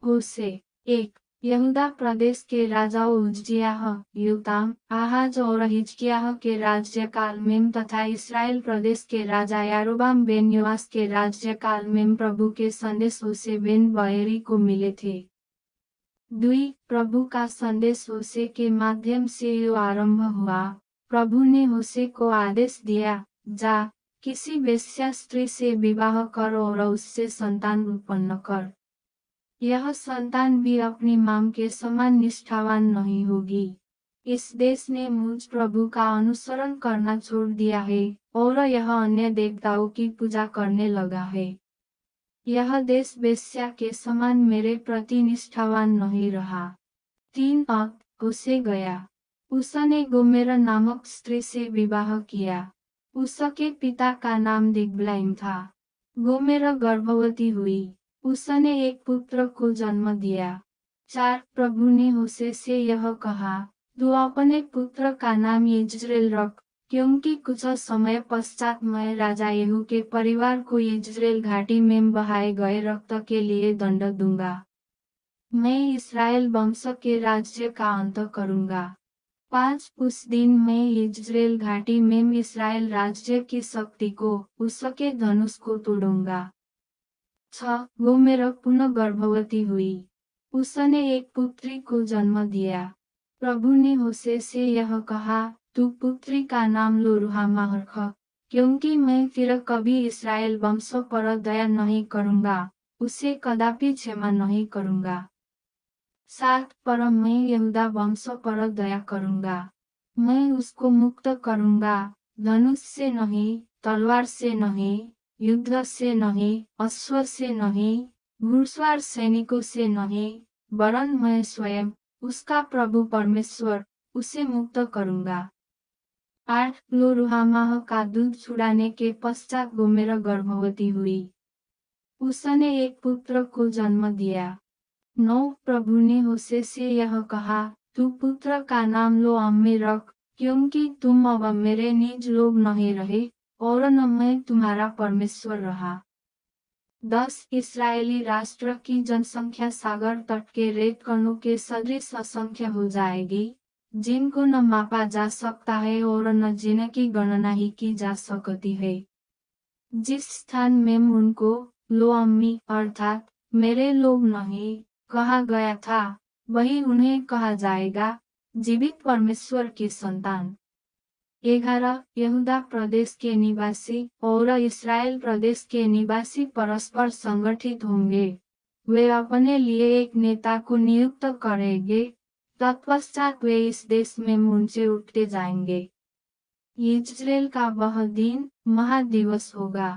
होशे 1। यहूदा प्रदेश के राजा उज्जियाह, योताम, आहाज और हिजकिय्याह के राज्यकाल में तथा इस्राएल प्रदेश के राजा यारोबाम बेन योआस के राज्यकाल में प्रभु के संदेश होशे बेन बएरी को मिले थे। 2। प्रभु का संदेश होशे के माध्यम से यो आरंभ हुआ। प्रभु ने होशे को आदेश दिया, जा, किसी वेश्या स्त्री से विवाह कर और उससे संतान उत्पन्न कर। यह संतान भी अपनी मां के समान निष्ठावान नहीं होगी। इस देश ने मुझ प्रभु का अनुसरण करना छोड़ दिया है और यह अन्य देवताओं की पूजा करने लगा है। यह देश वेश्या के समान मेरे प्रति निष्ठावान नहीं रहा। 3। होशे गया। उसने गोमेर नामक स्त्री से विवाह किया। उसके पिता का नाम दिग्ब्लाइम था। गोमेर गर्भवती हुई। उसने एक पुत्र को जन्म दिया। 4। प्रभु ने होशे से यह कहा, तू अपने पुत्र का नाम यिज्रेल रख, क्योंकि कुछ समय पश्चात मैं राजा येहू के परिवार को यिज्रेल घाटी में बहाए गए रक्त के लिए दंड दूंगा। मैं इस्राएल वंश के राज्य का अंत करूंगा। 5। उस दिन मैं यिज्रेल घाटी में इस्राएल राज्य की शक्ति को, उसके धनुष को तोड़ूंगा। 6। गोमेर पुनः गर्भवती हुई। उसने एक पुत्री को जन्म दिया। प्रभु ने होशे से यह कहा, तू पुत्री का नाम लोरुहामा रख, क्योंकि मैं फिर कभी इस्राएल वंश पर दया नहीं करूंगा, उसे कदापि क्षमा नहीं करूंगा। 7। पर मैं यहूदा वंश पर दया करूंगा। मैं उसको मुक्त करूंगा, धनुष से नहीं, तलवार से नहीं, युद्ध से नहीं, अश्व से नहीं, घुड़सवार सैनिकों से नहीं, वरन मैं स्वयं, उसका प्रभु परमेश्वर, उसे मुक्त करूंगा। 8। लोरुहामाह का दूध छुड़ाने के पश्चात गोमेर गर्भवती हुई। उसने एक पुत्र को जन्म दिया। 9। प्रभु ने होशे से यह कहा, तू पुत्र का नाम लोअम्मी रख, क्योंकि तुम अब मेरे निज लोग नहीं रहे और न मैं तुम्हारा परमेश्वर रहा। 10। इस्राएली राष्ट्र की जनसंख्या सागर तट के रेत कणों के सदृश असंख्य हो जाएगी, जिनको न मापा जा सकता है और न जिनकी गणना ही की जा सकती है। जिस स्थान में उनको लोअम्मी अर्थात मेरे लोग नहीं कहा गया था, वही उन्हें कहा जाएगा, जीवित परमेश्वर की संतान। 11। यहूदा प्रदेश के निवासी और इस्राएल प्रदेश के निवासी परस्पर संगठित होंगे। वे अपने लिए एक नेता को नियुक्त करेंगे, तत्पश्चात वे इस देश में ऊंचे उठते जाएंगे। इस्राएल का वह दिन महादिवस होगा।